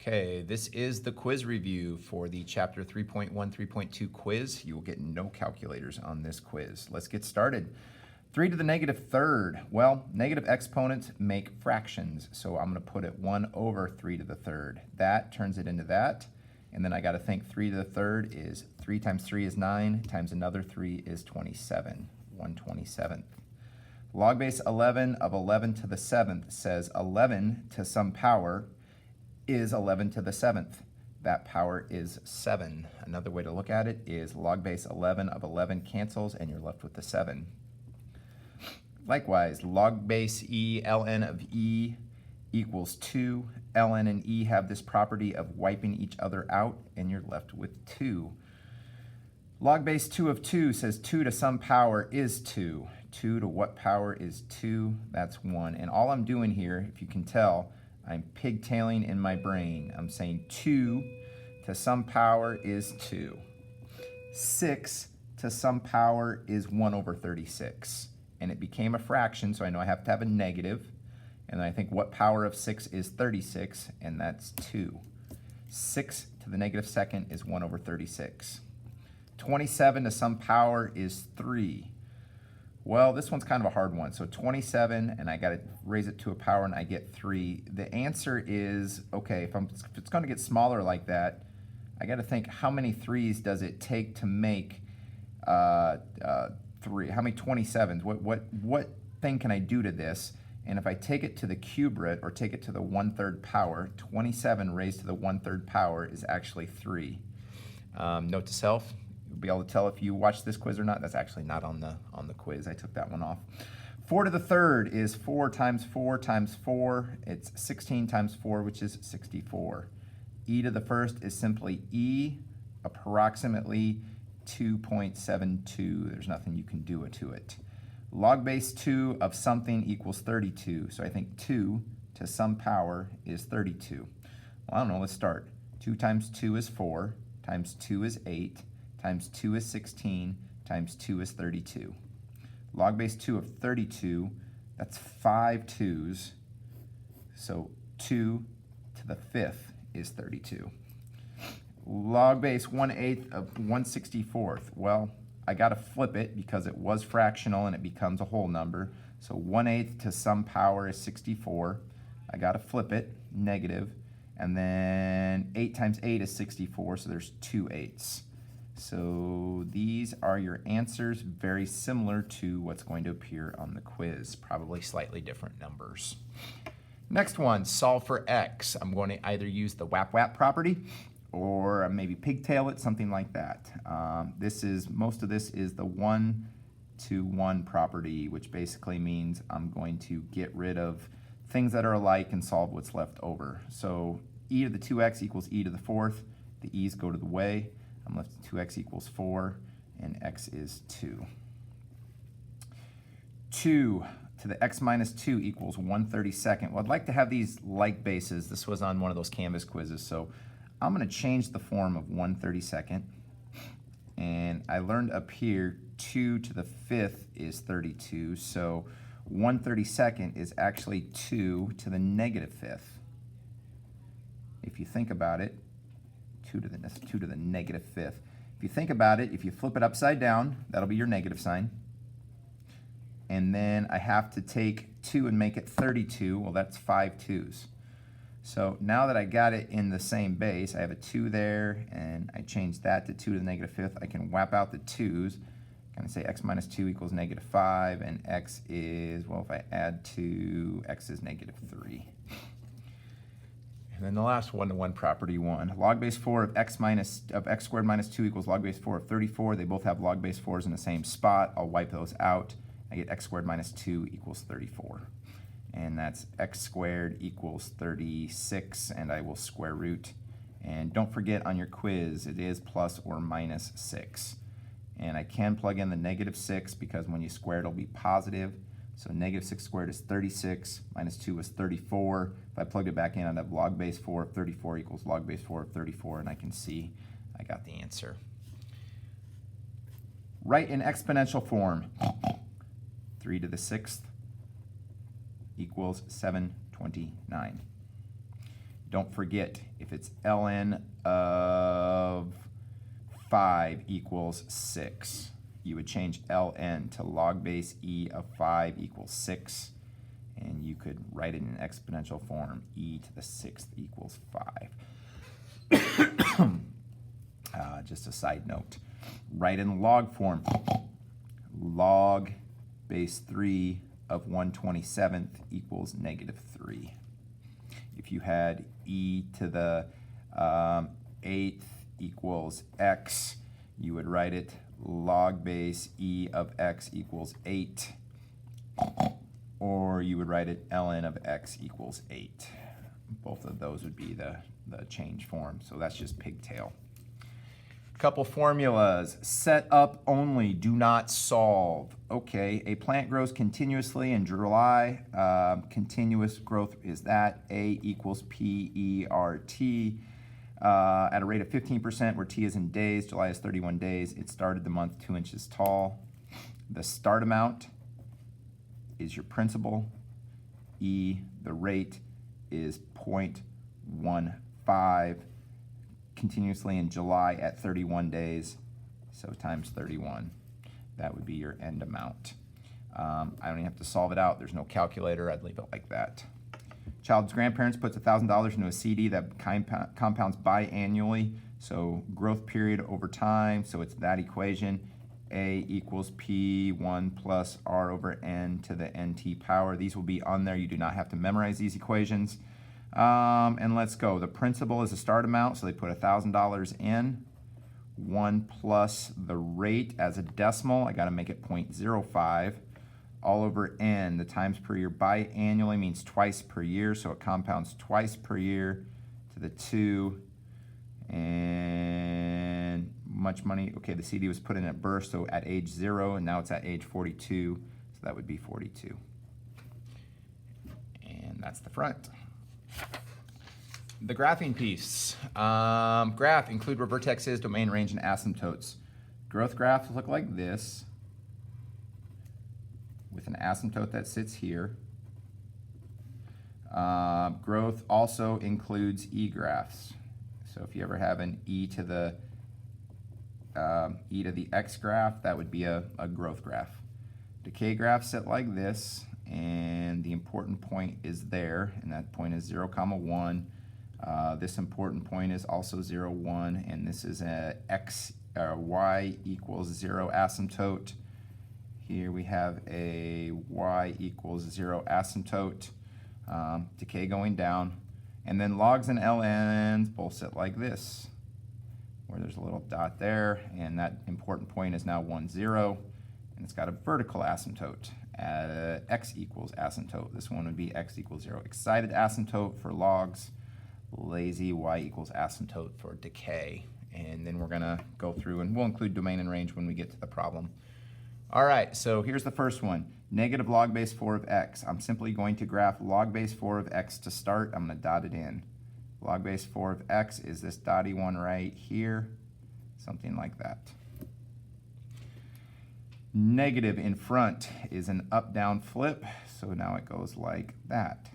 Okay, this is the quiz review for the chapter 3.1, 3.2 quiz. You will get no calculators on this quiz. Let's get started. 3 to the negative third. Well, negative exponents make fractions, so I'm going to put it 1 over 3 to the third. That turns it into that, and then I got to think 3 to the third is 3 times 3 is 9, times another 3 is 27, 1/27. Log base 11 of 11 to the 7th says 11 to some power is 11 to the 7th. That power is 7. Another way to look at it is log base 11 of 11 cancels and you're left with the 7. Likewise, log base E, ln of E equals 2. ln and E have this property of wiping each other out and you're left with 2. Log base 2 of 2 says 2 to some power is 2. 2 to what power is 2? That's 1. And all I'm doing here, if you can tell, I'm pigtailing in my brain. I'm saying 2 to some power is 2. 6 to some power is 1 over 36. And it became a fraction, so I know I have to have a negative. And I think what power of 6 is 36, and that's 2. 6 to the negative second is 1 over 36. 27 to some power is 3. Well, this one's kind of a hard one. So 27, and I got to raise it to a power, and I get 3. The answer is, okay, if it's going to get smaller like that, I got to think how many 3s does it take to make 3? How many 27s? What thing can I do to this? And if I take it to the cube root, or take it to the 1/3 power, 27 raised to the 1/3 power is actually 3. Note to self. You'll be able to tell if you watch this quiz or not. That's actually not on the quiz. I took that one off. 4 to the third is 4 times 4 times 4. It's 16 times 4, which is 64. E to the first is simply E, approximately 2.72. There's nothing you can do to it. Log base 2 of something equals 32. So I think 2 to some power is 32. Well, I don't know. Let's start. 2 times 2 is 4, times 2 is 8, times 2 is 16, times 2 is 32. Log base 2 of 32, that's 5 2's. So 2 to the 5th is 32. Log base 1/8 of 1/64. Well, I got to flip it because it was fractional and it becomes a whole number. So 1/8 to some power is 64. I got to flip it, negative. And then 8 times 8 is 64, so there's 2 8s. So these are your answers, very similar to what's going to appear on the quiz, probably slightly different numbers. Next one, solve for x. I'm going to either use the WAP property or maybe pigtail it, something like that. Most of this is the 1-to-1 property, which basically means I'm going to get rid of things that are alike and solve what's left over. So e to the 2x equals e to the 4th. The e's go to the way. I'm left with 2x equals 4, and x is 2. 2 to the x minus 2 equals 1/32. Well, I'd like to have these like bases. This was on one of those Canvas quizzes, so I'm going to change the form of 1/32. And I learned up here 2 to the 5th is 32, so 1/32 is actually 2 to the negative 5th. If you think about it, 2 to the negative 5th. If you think about it, if you flip it upside down, that'll be your negative sign. And then I have to take 2 and make it 32. Well, that's 5 2's. So now that I got it in the same base, I have a 2 there, and I changed that to 2 to the negative 5th. I can whap out the 2's. I'm going to say x minus 2 equals negative 5, and x is, well, if I add 2, x is negative 3. And then the last 1-to-1 property 1. Log base 4 of x squared minus 2 equals log base 4 of 34. They both have log base 4's in the same spot. I'll wipe those out. I get x squared minus 2 equals 34. And that's x squared equals 36, and I will square root. And don't forget on your quiz, it is plus or minus 6. And I can plug in the negative 6 because when you square it, it'll be positive. So negative 6 squared is 36, minus 2 is 34. If I plugged it back in, I'd have log base 4 of 34 equals log base 4 of 34, and I can see I got the answer. Write in exponential form. 3 to the 6th equals 729. Don't forget, if it's ln of 5 equals 6, you would change ln to log base e of 5 equals 6, and you could write it in exponential form, e to the 6th equals 5. Just a side note. Write in log form, log base 3 of 1/27 equals -3. If you had e to the 8th equals x, you would write it log base e of x equals 8, or you would write it ln of x equals 8. Both of those would be the change form, so that's just pigtail. Couple formulas. Set up only, do not solve. Okay, a plant grows continuously in July. Continuous growth is that. A equals PERT at a rate of 15%, where T is in days. July is 31 days. It started the month 2 inches tall. The start amount is your principal. E, the rate, is 0.15. Continuously in July at 31 days, so times 31. That would be your end amount. I don't even have to solve it out. There's no calculator. I'd leave it like that. Child's grandparents puts $1,000 into a CD that compounds biannually, so growth period over time, so it's that equation. A equals P1 plus R over N to the NT power. These will be on there. You do not have to memorize these equations. And let's go. The principal is the start amount, so they put $1,000 in. 1 plus the rate as a decimal. I got to make it 0.05. All over N. The times per year biannually means twice per year, so it compounds twice per year to the 2. And much money. Okay, the CD was put in at birth, so at age 0, and now it's at age 42, so that would be 42. And that's the front. The graphing piece. Graph include where vertexes, domain, range, and asymptotes. Growth graphs look like this, with an asymptote that sits here. Growth also includes e-graphs. So if you ever have an e to the x graph, that would be a growth graph. Decay graphs sit like this, and the important point is there, and that point is 0, 1. This important point is also 0, 1, and this is a y equals 0 asymptote. Here we have a y equals 0 asymptote, decay going down, and then logs and ln's both sit like this, where there's a little dot there, and that important point is now 1, 0, and it's got a vertical asymptote. X equals asymptote. This one would be x equals 0. Excited asymptote for logs, lazy y equals asymptote for decay. And then we're gonna go through, and we'll include domain and range when we get to the problem. All right, so here's the first one. Negative log base 4 of x. I'm simply going to graph log base 4 of x to start. I'm gonna dot it in. Log base 4 of x is this dotty one right here, something like that. Negative in front is an up-down flip, so now it goes like that.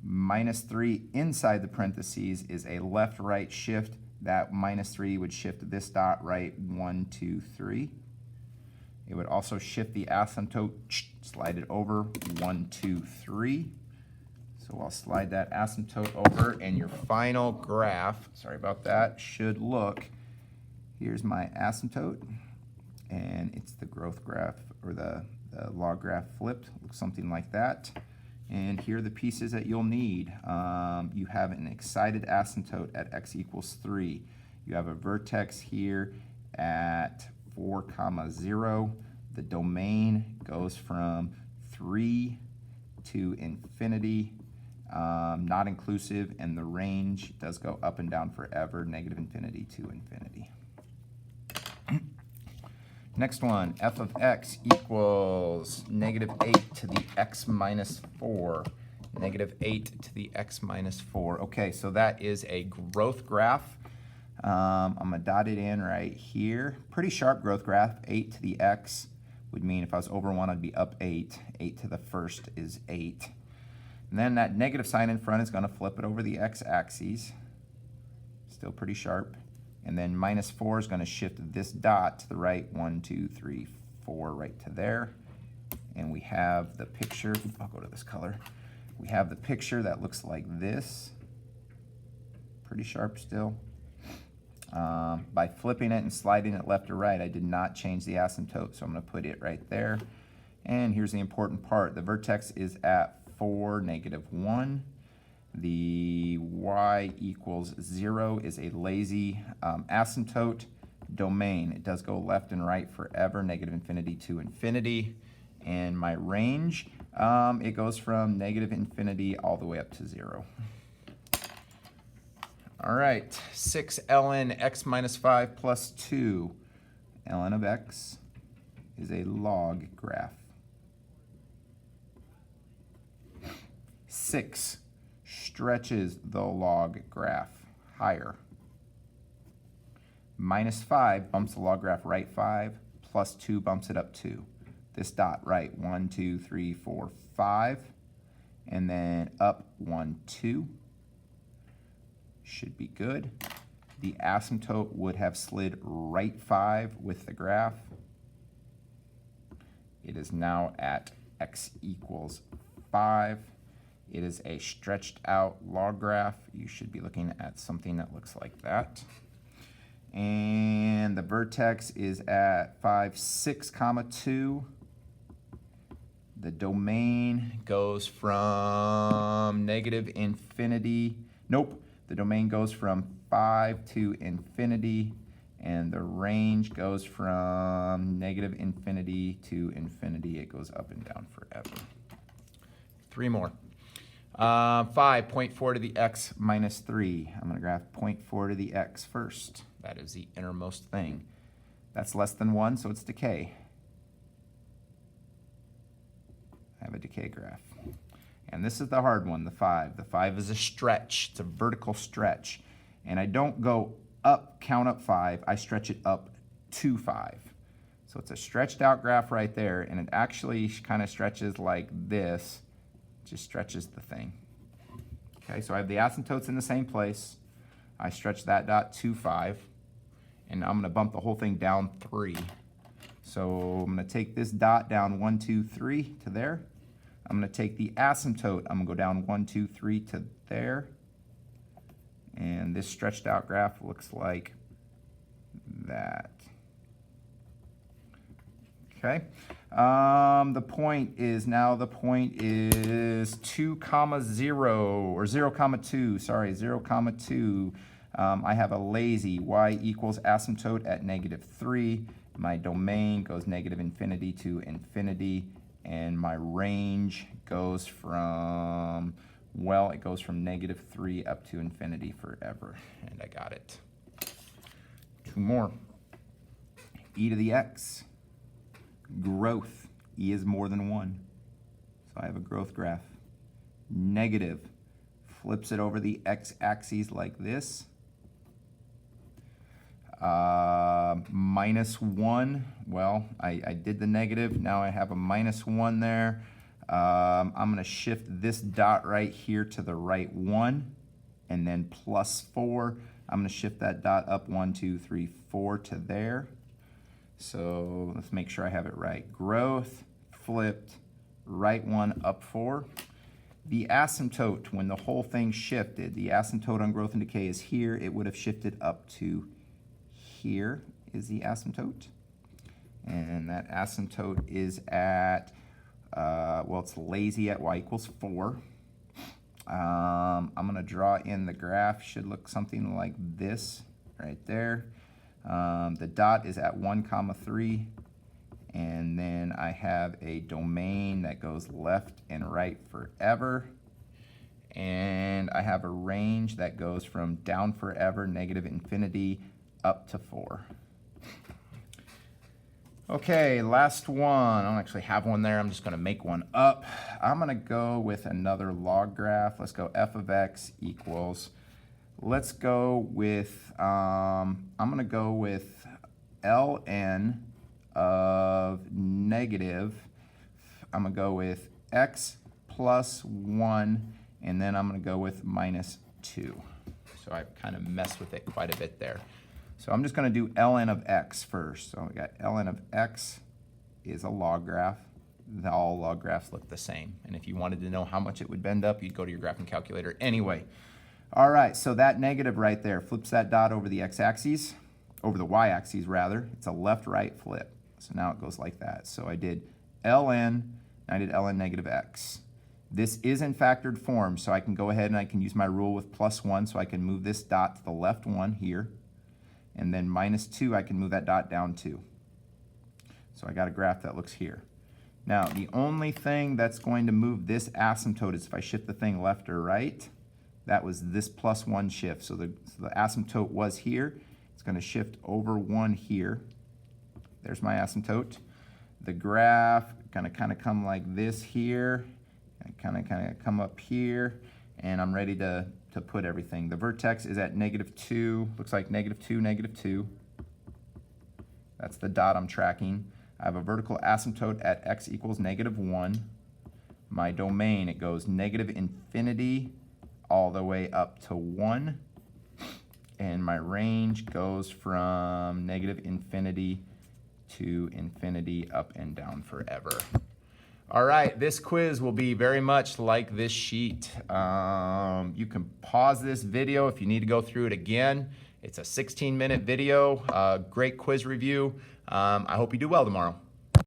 -3 inside the parentheses is a left-right shift. That -3 would shift this dot right 1, 2, 3. It would also shift the asymptote, slide it over 1, 2, 3. So I'll slide that asymptote over, and your final graph, sorry about that, should look, here's my asymptote, and it's the growth graph, or the log graph flipped, looks something like that. And here are the pieces that you'll need. You have an excited asymptote at x equals 3. You have a vertex here at 4, 0. The domain goes from 3 to infinity, not inclusive, and the range does go up and down forever, -infinity to infinity. Next one, f of x equals -8 to the x minus 4. -8 to the x minus 4. Okay, so that is a growth graph. I'm gonna dot it in right here. Pretty sharp growth graph. 8 to the x would mean if I was over 1, I'd be up 8. 8 to the first is 8. And then that negative sign in front is going to flip it over the x-axis. Still pretty sharp. And then minus 4 is going to shift this dot to the right. 1, 2, 3, 4, right to there. And we have the picture. I'll go to this color. We have the picture that looks like this. Pretty sharp still. By flipping it and sliding it left or right, I did not change the asymptote, so I'm going to put it right there. And here's the important part. The vertex is at 4, -1. The y equals 0 is a lazy asymptote domain. It does go left and right forever, -infinity to infinity. And my range, it goes from -infinity all the way up to 0. All right, 6 ln x minus 5 plus 2. ln of x is a log graph. 6 stretches the log graph higher. Minus 5 bumps the log graph right 5, plus 2 bumps it up 2. This dot right, 1, 2, 3, 4, 5, and then up 1, 2. Should be good. The asymptote would have slid right 5 with the graph. It is now at x equals 5. It is a stretched out log graph. You should be looking at something that looks like that. And the vertex is at 5, 6, 2. The domain goes from -infinity. Nope. The domain goes from 5 to infinity, and the range goes from -infinity to infinity. It goes up and down forever. 3 more. 5, 0.4 to the x minus 3. I'm going to graph 0.4 to the x first. That is the innermost thing. That's less than 1, so it's decay. I have a decay graph. And this is the hard one, the 5. The 5 is a stretch. It's a vertical stretch. And I don't go up, count up 5. I stretch it up to 5. So it's a stretched out graph right there, and it actually kind of stretches like this. Just stretches the thing. Okay, so I have the asymptotes in the same place. I stretch that dot to 5, and I'm going to bump the whole thing down 3. So I'm going to take this dot down 1, 2, 3 to there. I'm going to take the asymptote. I'm going to go down 1, 2, 3 to there. And this stretched out graph looks like that. Okay. The point is 2, 0, or 0, 2. Sorry, 0, 2. I have a lazy y equals asymptote at -3. My domain goes -infinity to infinity, and my range goes from, well, it goes from -3 up to infinity forever, and I got it. 2 more. E to the x. Growth. E is more than 1. So I have a growth graph. Negative. Flips it over the x-axis like this. -1. Well, I did the negative. Now I have a -1 there. I'm going to shift this dot right here to the right 1. And then +4. I'm going to shift that dot up 1, 2, 3, 4 to there. So let's make sure I have it right. Growth, flipped, right 1, up 4. The asymptote, when the whole thing shifted, the asymptote on growth and decay is here. It would have shifted up to here is the asymptote. And that asymptote is at, well, it's lazy at y equals 4. I'm going to draw in the graph. Should look something like this right there. The dot is at 1, 3, and then I have a domain that goes left and right forever, and I have a range that goes from down forever, -infinity, up to 4. Okay, last one. I don't actually have one there. I'm just going to make one up. I'm going to go with another log graph. Let's go f of x equals, let's go with, I'm going to go with ln of negative, I'm going to go with x plus 1, and then I'm going to go with minus 2. So I kind of messed with it quite a bit there. So I'm just going to do ln of x first. So we got ln of x is a log graph. All log graphs look the same. And if you wanted to know how much it would bend up, you'd go to your graphing calculator anyway. All right, so that negative right there flips that dot over the x-axis, over the y-axis rather. It's a left-right flip. So now it goes like that. So I did ln, I did ln negative x. This is in factored form, so I can go ahead and I can use my rule with plus 1, so I can move this dot to the left 1 here. And then minus 2, I can move that dot down 2. So I got a graph that looks here. Now, the only thing that's going to move this asymptote is if I shift the thing left or right. That was this plus 1 shift. So the asymptote was here. It's going to shift over 1 here. There's my asymptote. The graph going to kind of come like this here. Kind of come up here. And I'm ready to put everything. The vertex is at -2. Looks like -2, -2. That's the dot I'm tracking. I have a vertical asymptote at x equals -1. My domain, it goes -infinity all the way up to 1. And my range goes from -infinity to infinity, up and down forever. All right, this quiz will be very much like this sheet. You can pause this video if you need to go through it again. It's a 16-minute video, great quiz review. I hope you do well tomorrow.